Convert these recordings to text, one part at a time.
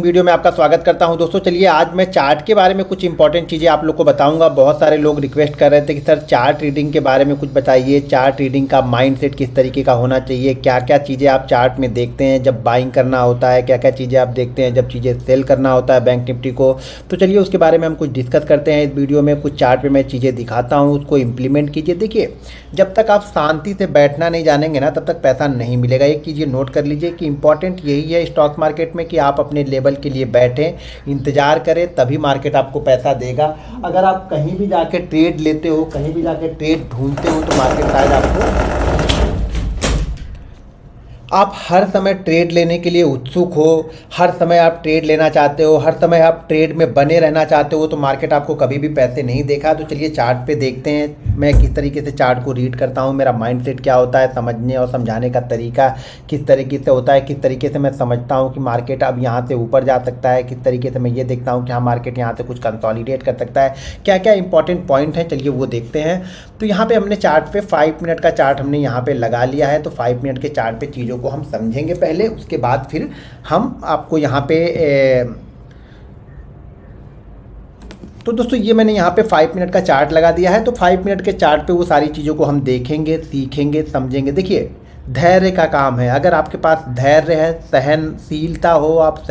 Video में आपका स्वागत करता हूं दोस्तों। चलिए आज मैं चार्ट के बारे में कुछ इंपॉर्टेंट चीज़ें आप लोग को बताऊंगा। बहुत सारे लोग रिक्वेस्ट कर रहे थे कि सर चार्ट रीडिंग के बारे में कुछ बताइए, चार्ट रीडिंग का माइंडसेट किस तरीके का होना चाहिए, क्या क्या चीज़ें आप चार्ट में देखते हैं जब बाइंग करना होता है, क्या क्या चीज़ें आप देखते हैं जब चीज़ें सेल करना होता है बैंक निफ्टी को। तो चलिए उसके बारे में हम कुछ डिस्कस करते हैं इस वीडियो में। कुछ चार्ट पर मैं चीज़ें दिखाता हूँ, उसको इम्प्लीमेंट कीजिए। देखिए जब तक आप शांति से बैठना नहीं जानेंगे ना तब तक पैसा नहीं मिलेगा। एक चीज़ नोट कर लीजिए कि इंपॉर्टेंट यही है स्टॉक मार्केट में कि आप अपने लेवल के लिए बैठें, इंतजार करें, तभी मार्केट आपको पैसा देगा। अगर आप कहीं भी जाके ट्रेड लेते हो, कहीं भी जाके ट्रेड ढूंढते हो तो मार्केट शायद आपको, आप हर समय ट्रेड लेने के लिए उत्सुक हो, हर समय आप ट्रेड लेना चाहते हो, हर समय आप ट्रेड में बने रहना चाहते हो तो मार्केट आपको कभी भी पैसे नहीं देगा। तो चलिए चार्ट पे देखते हैं मैं किस तरीके से चार्ट को रीड करता हूँ, मेरा माइंडसेट क्या होता है, समझने और समझाने का तरीका किस तरीके से होता है, किस तरीके से मैं समझता हूँ कि मार्केट अब यहाँ से ऊपर जा सकता है, किस तरीके से मैं ये देखता हूँ कि हाँ मार्केट यहाँ से कुछ कंसोलिडेट कर सकता है, क्या क्या इंपॉर्टेंट पॉइंट हैं, चलिए वो देखते हैं। तो यहाँ पे हमने चार्ट पे 5 मिनट का चार्ट हमने यहाँ पे लगा लिया है। तो 5 मिनट के चार्ट पे चीज़ों को हम समझेंगे पहले, उसके बाद फिर हम आपको यहाँ पे तो दोस्तों ये मैंने यहाँ पे 5 मिनट का चार्ट लगा दिया है। तो 5 मिनट के चार्ट पे वो सारी चीज़ों को हम देखेंगे, सीखेंगे, समझेंगे। देखिए धैर्य का काम है, अगर आपके पास धैर्य है, सहनशीलता हो, आप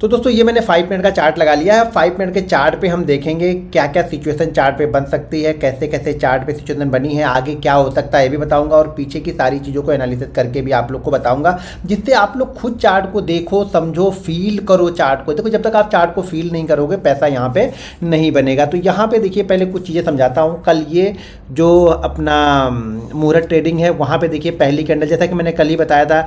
तो दोस्तों ये मैंने 5 मिनट का चार्ट लगा लिया है। 5 मिनट के चार्ट पे हम देखेंगे क्या क्या सिचुएशन चार्ट पे बन सकती है, कैसे कैसे चार्ट पे सिचुएशन बनी है, आगे क्या हो सकता है ये भी बताऊंगा, और पीछे की सारी चीज़ों को एनालिसिस करके भी आप लोग को बताऊंगा, जिससे आप लोग खुद चार्ट को देखो, समझो, फील करो चार्ट को। देखो जब तक आप चार्ट को फील नहीं करोगे पैसा यहाँ पे नहीं बनेगा। तो यहाँ पे देखिए पहले कुछ चीज़ें समझाता हूँ। कल ये जो अपना मुहूर्त ट्रेडिंग है वहाँ पे देखिए पहली कैंडल, जैसा कि मैंने कल ही बताया था,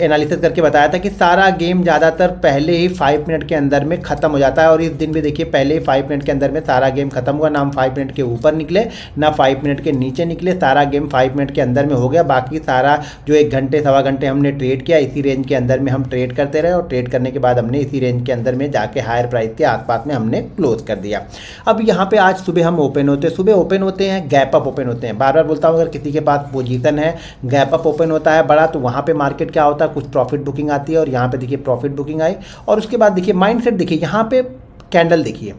एनालिसिस करके बताया था कि सारा गेम ज़्यादातर पहले ही 5 मिनट के अंदर में ख़त्म हो जाता है। और इस दिन भी देखिए पहले ही 5 मिनट के अंदर में सारा गेम खत्म हुआ, ना हम 5 मिनट के ऊपर निकले ना 5 मिनट के नीचे निकले, सारा गेम 5 मिनट के अंदर में हो गया। बाकी सारा जो 1 घंटे सवा घंटे हमने ट्रेड किया, इसी रेंज के अंदर में हम ट्रेड करते रहे, और ट्रेड करने के बाद हमने इसी रेंज के अंदर में जाके हायर प्राइस के आसपास में हमने क्लोज कर दिया। अब यहाँ पे आज सुबह हम ओपन होते हैं, सुबह ओपन होते हैं, गैप अप ओपन होते हैं। बार बार बोलता हूँ अगर किसी के पास पोजीशन है, गैप अप ओपन होता है बड़ा, तो वहाँ पे मार्केट क्या होता है, कुछ प्रॉफिट बुकिंग आती है, और यहाँ पे देखिए प्रॉफिट बुकिंग आई। और उसके बाद देखिए माइंडसेट, देखिए यहाँ पे कैंडल देखिए,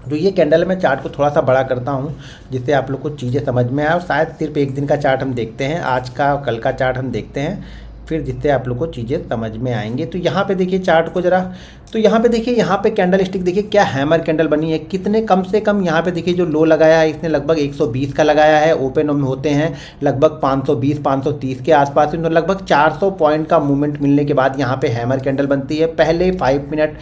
जो ये कैंडल है, मैं चार्ट को थोड़ा सा बड़ा करता हूँ जिससे आप लोग को चीज़ें समझ में आए। और शायद सिर्फ एक दिन का चार्ट हम देखते हैं, आज का और कल का चार्ट हम देखते हैं, फिर जिससे आप लोग को चीज़ें समझ में आएंगे। तो यहाँ पे देखिए चार्ट को ज़रा, तो यहाँ पे देखिए, यहाँ पे कैंडल स्टिक देखिए क्या हैमर कैंडल बनी है, कितने कम से कम यहाँ पे देखिए जो लो लगाया है इसने लगभग 120 का लगाया है। ओपन होते हैं लगभग 520 530 के आसपास, तो लगभग 400 पॉइंट का मूवमेंट मिलने के बाद यहाँ पे हैमर कैंडल बनती है। पहले 5 मिनट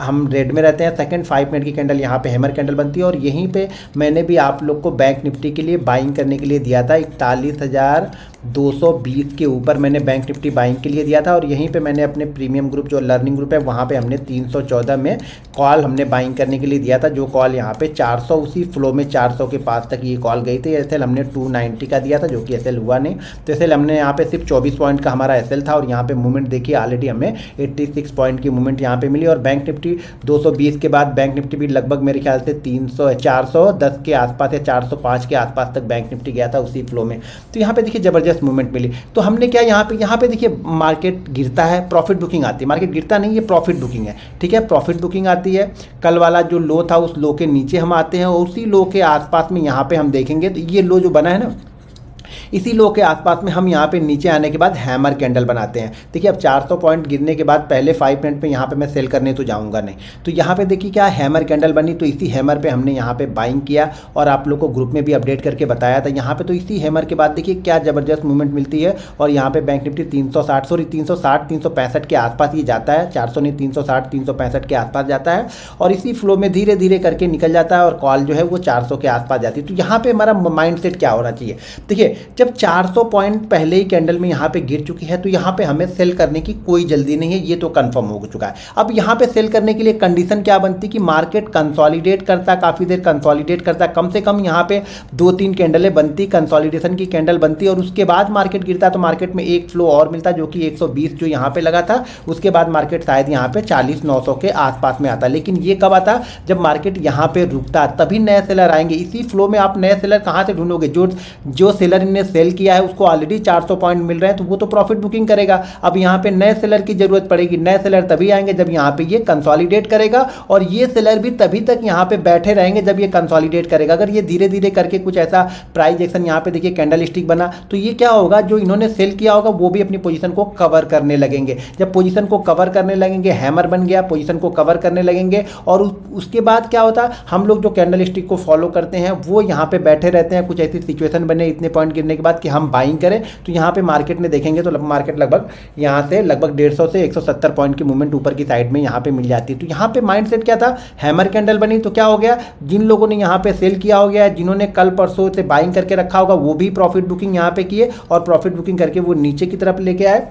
हम रेड में रहते हैं, सेकंड 5 मिनट की कैंडल यहाँ पे हैमर कैंडल बनती है। और यहीं पे मैंने भी आप लोग को बैंक निफ्टी के लिए बाइंग करने के लिए दिया था, 41,220 के ऊपर मैंने बैंक निफ्टी बाइंग के लिए दिया था। और यहीं पे मैंने अपने प्रीमियम ग्रुप जो लर्निंग ग्रुप है वहाँ पे हमने 314 में कॉल हमने बाइंग करने के लिए दिया था, जो कॉल यहाँ पे 400 उसी फ्लो में 400 के पास तक ये कॉल गई थी। एसएल हमने 290 का दिया था, जो कि एसएल हुआ नहीं। तो एसएल हमने यहाँ पे सिर्फ 24 पॉइंट का हमारा एसएल था। और यहाँ पे मूवमेंट देखिए ऑलरेडी हमें 86 पॉइंट की मूवमेंट यहाँ पे मिली। और बैंक निफ्टी 220 के बाद बैंक निफ्टी भी लगभग मेरे ख्याल से 410 के आसपास या 405 के आसपास तक बैंक निफ्टी गया था उसी फ्लो में। तो यहाँ पे देखिए ज़बरदस्त मूवमेंट मिली। तो हमने क्या यहाँ पे देखिए मार्केट गिरता है, प्रॉफिट बुकिंग आती है, मार्केट गिरता नहीं, ये प्रॉफिट बुकिंग है, ठीक है, प्रॉफिट बुकिंग आती है। कल वाला जो लो था उस लो के नीचे हम आते हैं, और उसी लो के आसपास में यहाँ पे हम देखेंगे तो ये लो जो बना है ना, इसी लो के आसपास में हम यहाँ पे नीचे आने के बाद हैमर कैंडल बनाते हैं। देखिए अब 400 पॉइंट गिरने के बाद पहले 5 मिनट पे यहाँ पे मैं सेल करने तो जाऊँगा नहीं। तो यहाँ पे देखिए क्या हैमर कैंडल बनी, तो इसी हैमर पे हमने यहाँ पे बाइंग किया, और आप लोग को ग्रुप में भी अपडेट करके बताया था। यहाँ पे तो इसी हैमर के बाद देखिए क्या ज़बरदस्त मूवमेंट मिलती है। और यहाँ पे बैंक निफ्टी 365 के आसपास ये जाता है, 400 नहीं 360 365 के आसपास जाता है। और इसी फ्लो में धीरे धीरे करके निकल जाता है, और कॉल जो है वो 400 के आसपास जाती है। तो यहाँ पे हमारा माइंड सेट क्या होना चाहिए, देखिए जब 400 पॉइंट पहले ही कैंडल में यहाँ पे गिर चुकी है तो यहाँ पे हमें सेल करने की कोई जल्दी नहीं है, ये तो कंफर्म हो चुका है। अब यहाँ पे सेल करने के लिए कंडीशन क्या बनती कि मार्केट कंसोलिडेट करता, काफ़ी देर कंसोलिडेट करता, कम से कम यहाँ पे 2-3 कैंडलें बनती, कंसोलिडेशन की कैंडल बनती, और उसके बाद मार्केट गिरता तो मार्केट में एक फ्लो और मिलता जो कि 120 जो यहाँ पे लगा था, उसके बाद मार्केट शायद यहाँ पे 40,900 के आसपास में आता। लेकिन ये कब आता, जब मार्केट यहाँ पे रुकता, तभी नए सेलर आएंगे। इसी फ्लो में आप नए सेलर कहाँ से ढूंढोगे, जो सेलर ने सेल किया है उसको ऑलरेडी 400 पॉइंट मिल रहे हैं, तो वो तो प्रॉफिट बुकिंग करेगा। अब यहाँ पे नए सेलर की जरूरत पड़ेगी, नए सेलर तभी आएंगे जब यहाँ पे ये कंसोलिडेट करेगा, और ये सेलर भी तभी तक यहाँ पे बैठे रहेंगे जब ये कंसोलिडेट करेगा। अगर ये धीरे धीरे करके कुछ ऐसा प्राइस एक्शन, यहाँ पे देखिए कैंडल स्टिक बना, तो ये क्या होगा, जो इन्होंने सेल किया होगा वो भी अपनी पोजीशन को कवर करने लगेंगे। जब पोजीशन को कवर करने लगेंगे, हैमर बन गया, पोजीशन को कवर करने लगेंगे, और उसके बाद क्या होता है, हम लोग जो कैंडल स्टिक को फॉलो करते हैं वो यहाँ पे बैठे रहते हैं। कुछ ऐसी सिचुएशन बने इतने पॉइंट गिरने के बाद कि हम बाइंग करें, तो यहाँ पे मार्केट में देखेंगे तो मार्केट लगभग यहाँ से लगभग 150 से 170 पॉइंट की मूवमेंट ऊपर की साइड में यहाँ पे मिल जाती है। तो यहाँ पे माइंडसेट क्या था, हैमर कैंडल बनी, तो क्या हो गया, जिन लोगों ने यहाँ पे सेल किया हो गया, जिन्होंने कल परसों से बाइंग करके रखा होगा, वो भी प्रॉफिट बुकिंग यहाँ पे किए, और प्रॉफिट बुकिंग करके वो नीचे की तरफ लेके आए।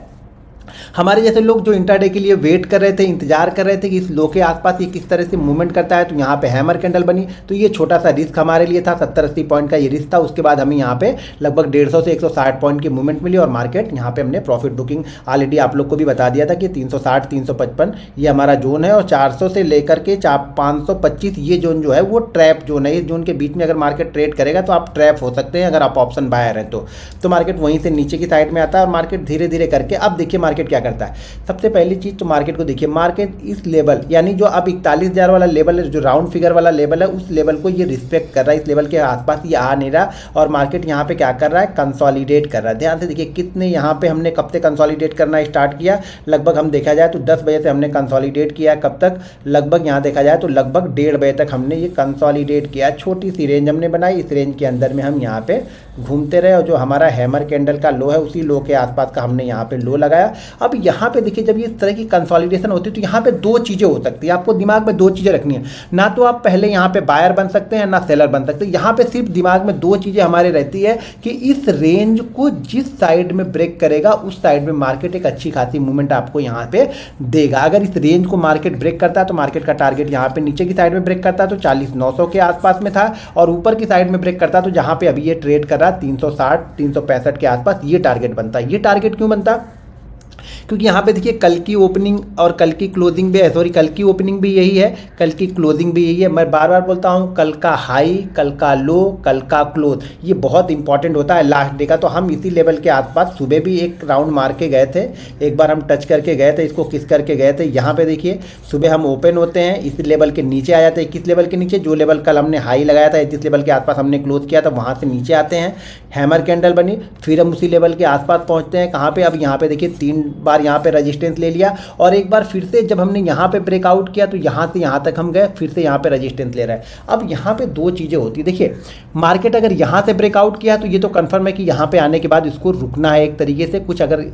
हमारे जैसे लोग जो इंट्राडे के लिए वेट कर रहे थे, इंतजार कर रहे थे कि इस लो के आसपास ये किस तरह से मूवमेंट करता है, तो यहाँ पे हैमर कैंडल बनी, तो ये छोटा सा रिस्क हमारे लिए था, 70-80 पॉइंट का ये रिस्क था। उसके बाद हमें यहाँ पे लगभग 150 से 160 पॉइंट की मूवमेंट मिली, और मार्केट यहाँ पे हमने प्रॉफिट बुकिंग ऑलरेडी आप लोग को भी बता दिया था कि 360 355 ये हमारा जोन है, और 400 से लेकर के 525 ये जोन जो है वो ट्रैप जोन है। इस जोन के बीच में अगर मार्केट ट्रेड करेगा तो आप ट्रैप हो सकते हैं, अगर आप ऑप्शन बायर हैं तो मार्केट वहीं से नीचे की साइड में आता है, और मार्केट धीरे धीरे करके, अब देखिए मार्केट क्या करता है। सबसे पहली चीज तो मार्केट को देखिए, मार्केट इस लेवल यानी जो अब 41,000 वाला लेवल है, जो राउंड फिगर वाला लेवल है, उस लेवल को ये रिस्पेक्ट कर रहा है, इस लेवल के आसपास ये आ नहीं रहा, और मार्केट यहाँ पे क्या कर रहा है, कंसोलिडेट कर रहा है। ध्यान से देखिए कितने यहाँ पे हमने कब से कंसोलिडेट करना स्टार्ट किया, लगभग हम देखा जाए तो 10 बजे से हमने कंसोलिडेट किया, कब तक, लगभग यहाँ देखा जाए तो लगभग 1:30 बजे तक हमने ये कंसोलिडेट किया। छोटी सी रेंज हमने बनाई, इस रेंज के अंदर में हम यहाँ पे घूमते रहे, और जो हमारा हैमर कैंडल का लो है उसी लो के आसपास का हमने यहाँ पे लो लगाया। अब यहाँ पे देखिए जब ये इस तरह की कंसोलिडेशन होती है तो यहाँ पे दो चीज़ें हो सकती है, आपको दिमाग में दो चीज़ें रखनी है, ना तो आप पहले यहाँ पे बायर बन सकते हैं ना सेलर बन सकते हैं। यहाँ पे सिर्फ दिमाग में दो चीज़ें हमारे रहती है कि इस रेंज को जिस साइड में ब्रेक करेगा उस साइड में मार्केट एक अच्छी खासी मूवमेंट आपको यहाँ पे देगा। अगर इस रेंज को मार्केट ब्रेक करता है तो मार्केट का टारगेट यहाँ पे नीचे की साइड में ब्रेक करता है तो 40,900 के आसपास में था, और ऊपर की साइड में ब्रेक करता है तो जहाँ पे अभी ये ट्रेड कर रहा है 360 365 के आसपास ये टारगेट बनता है। ये टारगेट क्यों बनता है, क्योंकि यहाँ पे देखिए कल की ओपनिंग और कल की क्लोजिंग भी है, सॉरी कल की ओपनिंग भी यही है, कल की क्लोजिंग भी यही है। मैं बार बार बोलता हूँ कल का हाई, कल का लो, कल का क्लोज, ये बहुत इंपॉर्टेंट होता है लास्ट डे का। तो हम इसी लेवल के आसपास सुबह भी एक राउंड मार के गए थे, एक बार हम टच करके गए थे, इसको किस करके गए थे। यहाँ पे देखिए सुबह हम ओपन होते हैं, इस लेवल के नीचे आ जाते हैं, किस लेवल के नीचे, जो लेवल कल हमने हाई लगाया था, जिस लेवल के आसपास हमने क्लोज किया था वहाँ से नीचे आते हैं, हैमर कैंडल बनी, फिर हम उसी लेवल के आसपास पहुँचते हैं। कहाँ पे, अब यहाँ पे देखिए 3 बार यहाँ पे रजिस्टेंस ले लिया, और एक बार फिर से जब हमने यहाँ पे ब्रेकआउट किया तो यहाँ से यहाँ तक हम गए, फिर से यहाँ पे रजिस्टेंस ले रहा है। अब यहाँ पे दो चीज़ें होती है, देखिए मार्केट अगर यहाँ से ब्रेकआउट किया तो ये तो कंफर्म है कि यहाँ पे आने के बाद इसको रुकना है एक तरीके से, कुछ अगर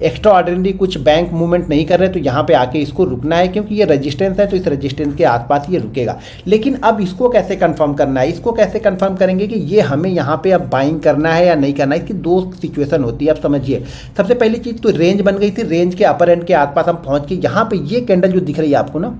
एक्स्ट्रा ऑर्डिनरी कुछ बैंक मूवमेंट नहीं कर रहे तो यहाँ पे आके इसको रुकना है, क्योंकि ये रजिस्टेंस है तो इस रजिस्टेंस के आसपास ये रुकेगा। लेकिन अब इसको कैसे कंफर्म करना है, इसको कैसे कंफर्म करेंगे कि ये हमें यहाँ पे अब बाइंग करना है या नहीं करना है, इसकी दो सिचुएशन होती है। अब समझिए, सबसे पहली चीज़ तो रेंज बन गई थी, रेंज के अपर एंड के आसपास हम पहुँच के यहाँ पे ये कैंडल जो दिख रही है आपको ना,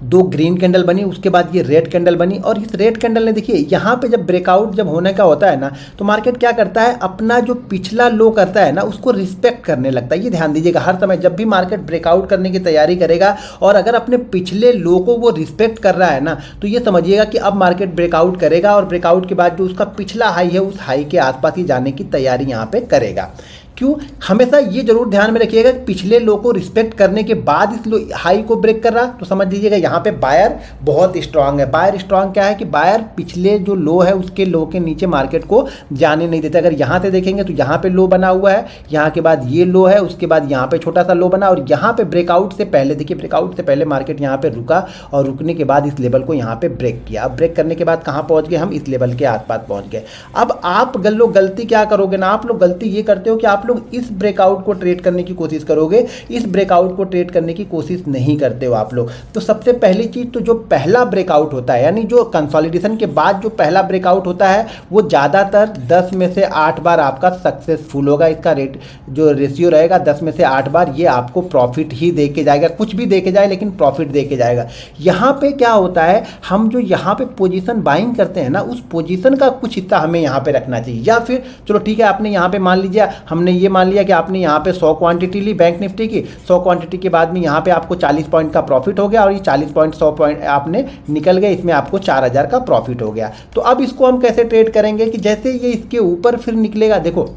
2 ग्रीन कैंडल बनी, उसके बाद ये रेड कैंडल बनी, और इस रेड कैंडल ने देखिए यहाँ पे जब ब्रेकआउट जब होने का होता है ना तो मार्केट क्या करता है, अपना जो पिछला लो करता है ना उसको रिस्पेक्ट करने लगता है। ये ध्यान दीजिएगा, हर समय जब भी मार्केट ब्रेकआउट करने की तैयारी करेगा और अगर अपने पिछले लो को वो रिस्पेक्ट कर रहा है ना, तो ये समझिएगा कि अब मार्केट ब्रेकआउट करेगा, और ब्रेकआउट के बाद जो उसका पिछला हाई है उस हाई के आसपास ही जाने की तैयारी यहाँ पे करेगा। क्यों, हमेशा ये जरूर ध्यान में रखिएगा कि पिछले लो को रिस्पेक्ट करने के बाद इस लो हाई को ब्रेक कर रहा, तो समझ लीजिएगा यहाँ पे बायर बहुत स्ट्रांग है। बायर स्ट्रांग क्या है कि बायर पिछले जो लो है उसके लो के नीचे मार्केट को जाने नहीं देते। अगर यहाँ से देखेंगे तो यहाँ पे लो बना हुआ है, यहाँ के बाद ये लो है, उसके बाद यहाँ पे छोटा सा लो बना, और यहाँ पे ब्रेकआउट से पहले देखिए, ब्रेकआउट से पहले मार्केट यहाँ पे रुका, और रुकने के बाद इस लेवल को यहाँ पे ब्रेक किया। अब ब्रेक करने के बाद कहाँ पहुँच गए हम, इस लेवल के आसपास पहुँच गए। अब आप लोग गलती क्या करोगे ना, आप लोग गलती ये करते हो कि आप लोग इस ब्रेकआउट को ट्रेड करने की कोशिश करोगे, इस ब्रेकआउट को ट्रेड करने की कोशिश नहीं करते हो आप लोग। तो सबसे पहली चीज तो जो पहला ब्रेकआउट होता है, यानी जो कंसोलिडेशन के बाद जो पहला ब्रेकआउट होता है, वो ज़्यादातर 10 में से 8 बार आपका सक्सेसफुल होगा। इसका रेट जो रेशियो रहेगा 10 में से 8 बार, ये आपको प्रॉफिट ही दे के जाएगा, कुछ भी दे के जाए लेकिन प्रॉफिट दे के जाएगा। यहाँ पे क्या होता है, हम जो यहाँ पे पोजीशन बाइंग करते हैं ना, उस पोजीशन का कुछ हिस्सा हमें यहाँ पे रखना चाहिए। या फिर चलो ठीक है, आपने यहाँ पे मान लीजिए हमने ये मान लिया कि आपने यहाँ पे 100 क्वांटिटी ली बैंक निफ्टी की, 100 क्वांटिटी के बाद में यहाँ पे आपको 40 पॉइंट का प्रॉफिट हो गया और ये 40 पॉइंट 100 पॉइंट आपने निकल गए, इसमें आपको 4000 का प्रॉफिट हो गया। तो अब इसको हम कैसे ट्रेड करेंगे कि जैसे ये इसके ऊपर फिर निकलेगा, देखो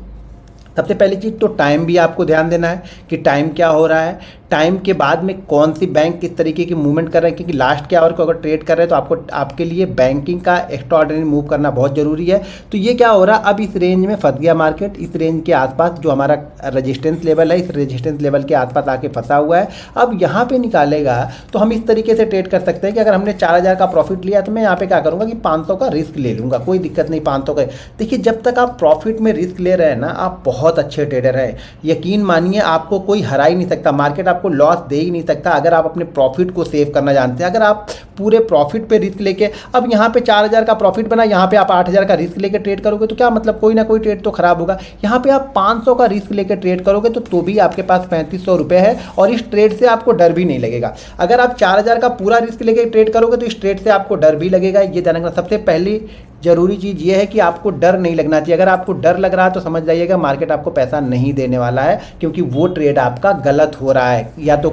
सबसे पहली चीज़ तो टाइम भी आपको ध्यान देना है कि टाइम क्या हो रहा है, टाइम के बाद में कौन सी बैंक किस तरीके की मूवमेंट कर रहे हैं, क्योंकि लास्ट के आवर को अगर ट्रेड कर रहे हैं तो आपको आपके लिए बैंकिंग का एक्स्ट्राऑर्डिनरी मूव करना बहुत ज़रूरी है। तो ये क्या हो रहा है, अब इस रेंज में फंस गया मार्केट, इस रेंज के आसपास जो हमारा रेजिस्टेंस लेवल है, इस रेजिस्टेंस लेवल के आसपास आके फंसा हुआ है। अब यहाँ पे निकालेगा तो हम इस तरीके से ट्रेड कर सकते हैं कि अगर हमने 4000 का प्रॉफिट लिया तो मैं यहाँ पे क्या करूँगा कि 500 का रिस्क ले लूँगा, कोई दिक्कत नहीं 500 का। देखिए जब तक आप प्रॉफिट में रिस्क ले रहे हैं ना, आप बहुत अच्छे ट्रेडर हैं, यकीन मानिए आपको कोई हरा ही नहीं सकता, मार्केट आपको लॉस दे ही नहीं सकता अगर आप अपने प्रॉफिट को सेव करना जानते हैं। अगर आप पूरे प्रॉफिट पे रिस्क लेके, अब यहाँ पे 4000 का प्रॉफिट बना, यहाँ पे आप 8000 का रिस्क लेके ट्रेड करोगे तो क्या मतलब, कोई ना कोई ट्रेड तो खराब होगा। यहाँ पे आप 500 का रिस्क लेके ट्रेड करोगे तो भी आपके पास 3500 रुपये है और इस ट्रेड से आपको डर भी नहीं लगेगा। अगर आप 4000 का पूरा रिस्क लेके ट्रेड करोगे तो इस ट्रेड से आपको डर भी लगेगा। ये ध्यान रखना, सबसे पहली जरूरी चीज़ ये है कि आपको डर नहीं लगना चाहिए। अगर आपको डर लग रहा है तो समझ जाइएगा मार्केट आपको पैसा नहीं देने वाला है, क्योंकि वो ट्रेड आपका गलत हो रहा है। या तो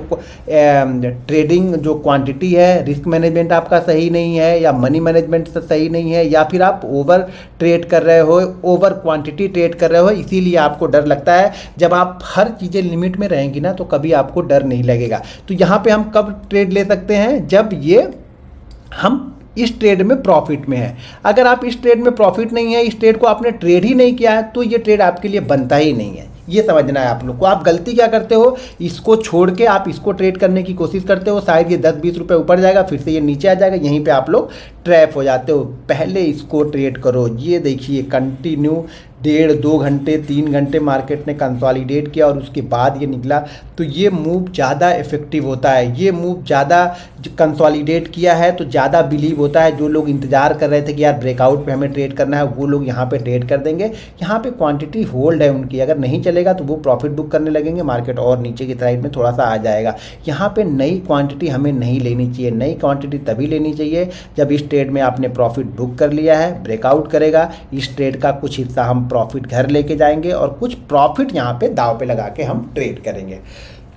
ट्रेडिंग जो क्वांटिटी है, रिस्क मैनेजमेंट आपका सही नहीं है, या मनी मैनेजमेंट सही नहीं है, या फिर आप ओवर ट्रेड कर रहे हो, ओवर क्वांटिटी ट्रेड कर रहे हो, इसीलिए आपको डर लगता है। जब आप हर चीज़ें लिमिट में रहेंगी ना तो कभी आपको डर नहीं लगेगा। तो यहाँ पे हम कब ट्रेड ले सकते हैं, जब ये हम इस ट्रेड में प्रॉफिट में है। अगर आप इस ट्रेड में प्रॉफिट नहीं है, इस ट्रेड को आपने ट्रेड ही नहीं किया है, तो ये ट्रेड आपके लिए बनता ही नहीं है। ये समझना है आप लोग को। आप गलती क्या करते हो, इसको छोड़ के आप इसको ट्रेड करने की कोशिश करते हो, शायद ये 10-20 रुपये ऊपर जाएगा, फिर से ये नीचे आ जाएगा, यहीं पे आप लोग ट्रैप हो जाते हो। पहले इसको ट्रेड करो। ये देखिए कंटिन्यू 1.5-2 घंटे 3 घंटे मार्केट ने कंसोलिडेट किया और उसके बाद ये निकला, तो ये मूव ज़्यादा इफेक्टिव होता है। ये मूव ज़्यादा कंसोलिडेट किया है तो ज़्यादा बिलीव होता है। जो लोग इंतजार कर रहे थे कि यार ब्रेकआउट पे हमें ट्रेड करना है, वो लोग यहाँ पे ट्रेड कर देंगे। यहाँ पे क्वांटिटी होल्ड है उनकी, अगर नहीं चलेगा तो वो प्रॉफिट बुक करने लगेंगे, मार्केट और नीचे की साइड में थोड़ा सा आ जाएगा। यहाँ पे नई क्वांटिटी हमें नहीं लेनी चाहिए। नई क्वांटिटी तभी लेनी चाहिए जब इस ट्रेड में आपने प्रॉफिट बुक कर लिया है, ब्रेकआउट करेगा, इस ट्रेड का कुछ हिस्सा हम प्रॉफिट घर लेके जाएंगे और कुछ प्रॉफिट यहाँ पे दाव पे लगा के हम ट्रेड करेंगे।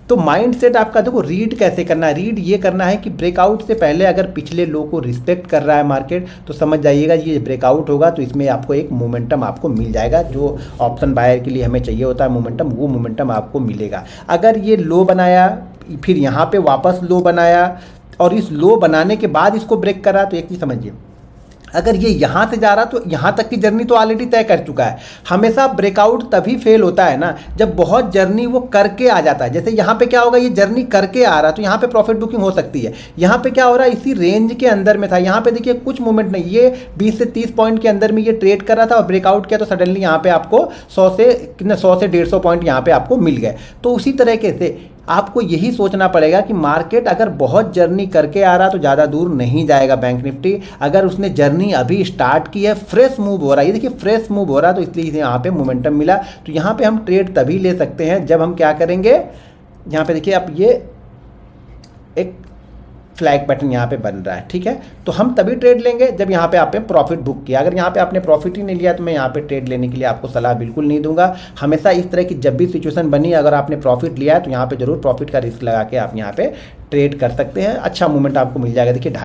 तो माइंडसेट आपका देखो, रीड कैसे करना है, रीड ये करना है कि ब्रेकआउट से पहले अगर पिछले लो को रिस्पेक्ट कर रहा है मार्केट तो समझ जाइएगा ये ब्रेकआउट होगा तो इसमें आपको एक मोमेंटम आपको मिल जाएगा। जो ऑप्शन बायर के लिए हमें चाहिए होता है मोमेंटम, वो मोमेंटम आपको मिलेगा। अगर ये लो बनाया, फिर यहाँ पे वापस लो बनाया और इस लो बनाने के बाद इसको ब्रेक करा, तो एक चीज़ समझिए, अगर ये यहाँ से जा रहा तो यहाँ तक की जर्नी तो ऑलरेडी तय कर चुका है। हमेशा ब्रेकआउट तभी फेल होता है ना जब बहुत जर्नी वो करके आ जाता है। जैसे यहाँ पे क्या होगा, ये जर्नी करके आ रहा तो यहाँ पे प्रॉफिट बुकिंग हो सकती है। यहाँ पे क्या हो रहा है, इसी रेंज के अंदर में था, यहाँ पे देखिए कुछ मूवमेंट नहीं, ये 20 से 30 पॉइंट के अंदर में ये ट्रेड कर रहा था और ब्रेकआउट किया तो सडनली यहाँ पे आपको 100 से 150 पॉइंट यहाँ पे आपको मिल गए। तो उसी तरीके से आपको यही सोचना पड़ेगा कि मार्केट अगर बहुत जर्नी करके आ रहा तो ज़्यादा दूर नहीं जाएगा बैंक निफ्टी। अगर उसने जर्नी अभी स्टार्ट की है, फ्रेश मूव हो रहा है, ये देखिए फ्रेश मूव हो रहा है, तो इसलिए यहाँ पे मोमेंटम मिला। तो यहाँ पे हम ट्रेड तभी ले सकते हैं जब हम क्या करेंगे, यहाँ पे देखिए आप ये एक फ्लैग पैटर्न यहाँ पे बन रहा है, ठीक है। तो हम तभी ट्रेड लेंगे जब यहाँ पे आपने प्रॉफिट बुक किया। अगर यहाँ पे आपने प्रॉफिट ही नहीं लिया तो मैं यहाँ पे ट्रेड लेने के लिए आपको सलाह बिल्कुल नहीं दूंगा। हमेशा इस तरह की जब भी सिचुएशन बनी, अगर आपने प्रॉफिट लिया है तो यहाँ पे जरूर प्रॉफिट का रिस्क लगा के आप यहाँ पे ट्रेड कर सकते हैं। अच्छा मूवमेंट आपको मिल जाएगा। देखिए